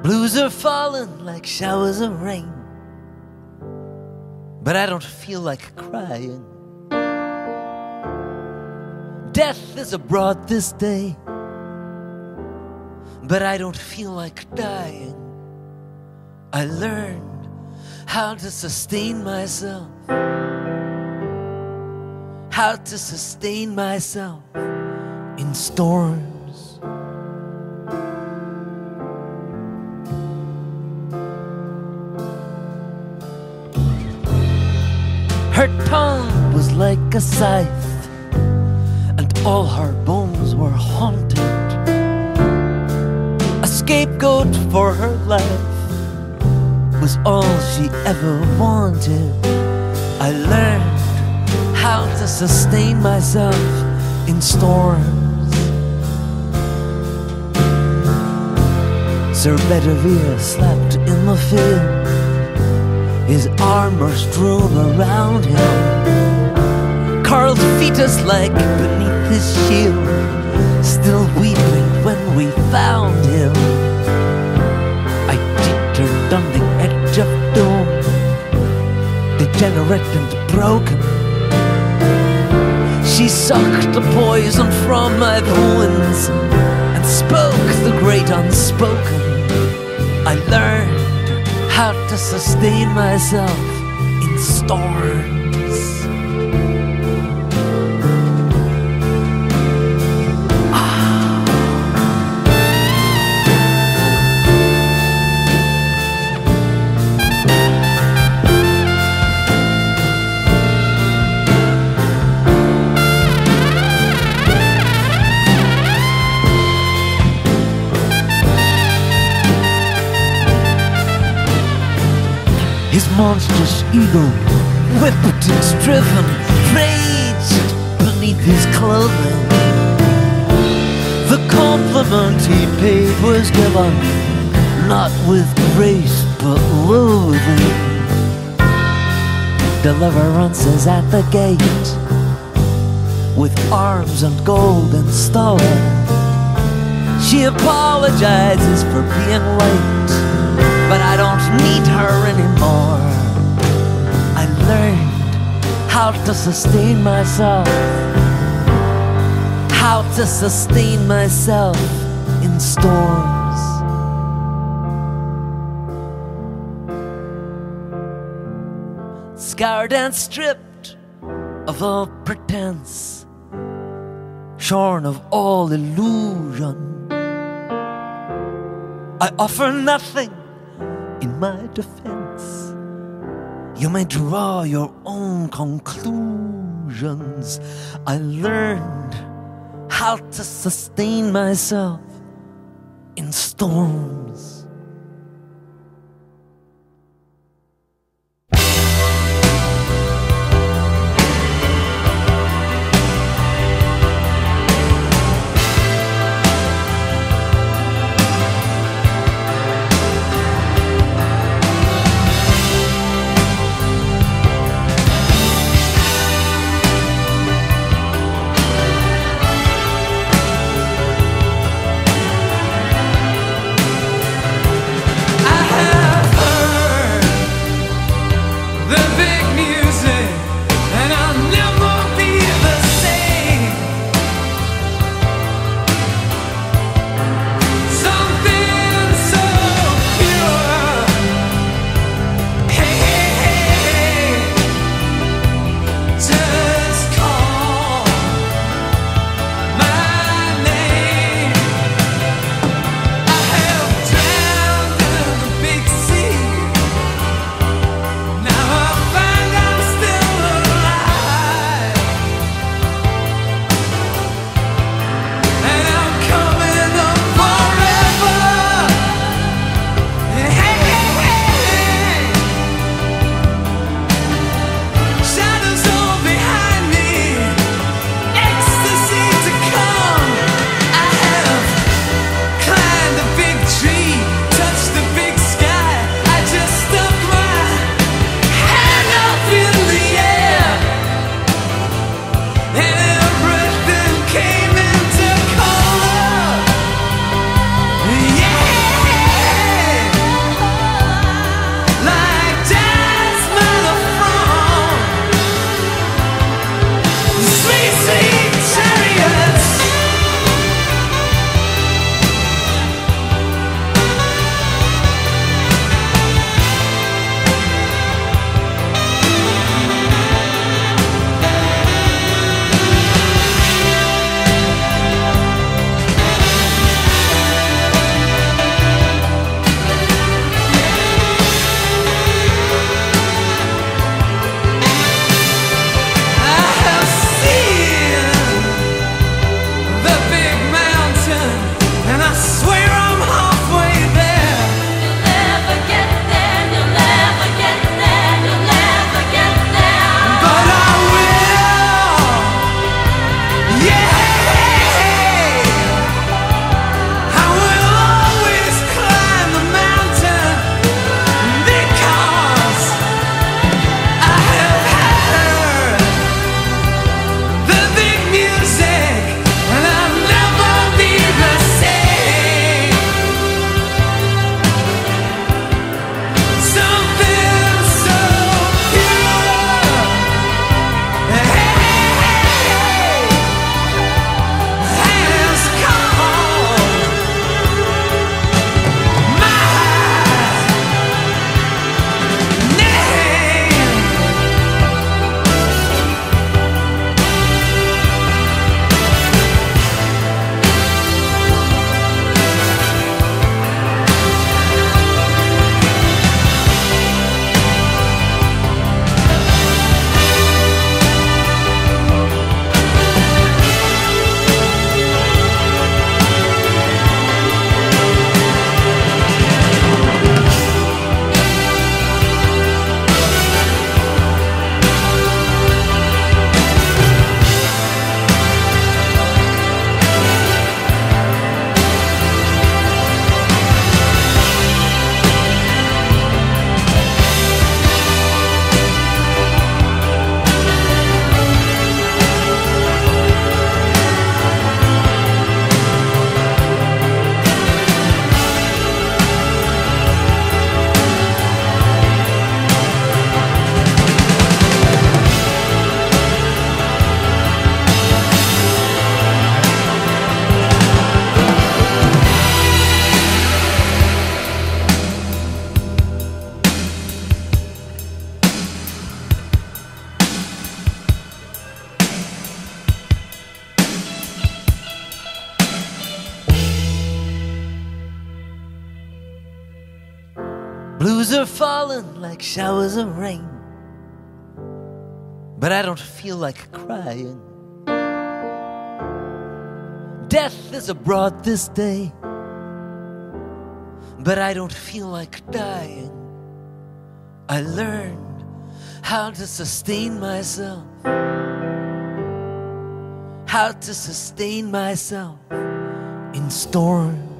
Blues are falling like showers of rain, but I don't feel like crying. Death is abroad this day, but I don't feel like dying. I learned how to sustain myself, how to sustain myself in storms. Her tongue was like a scythe, and all her bones were haunted. A scapegoat for her life was all she ever wanted. I learned how to sustain myself in storms. Sir Bedivere slept in the field, his armor strewn around him, curled fetus like beneath his shield, still weeping when we found him. I tittered on the edge of doom, degenerate and broken. She sucked the poison from my wounds and spoke the great unspoken. I learned how to sustain myself in storms. His monstrous ego, whipped and driven, raged beneath his clothing. The compliment he paid was given, not with grace but loathing. Deliverance is at the gate, with arms and gold installed. She apologizes for being late, but I don't need her anymore. I learned how to sustain myself, how to sustain myself in storms. Scarred and stripped of all pretense, shorn of all illusion, I offer nothing in my defense. You may draw your own conclusions. I learned how to sustain myself in storms. Blues are falling like showers of rain, but I don't feel like crying. Death is abroad this day, but I don't feel like dying. I learned how to sustain myself, how to sustain myself in storms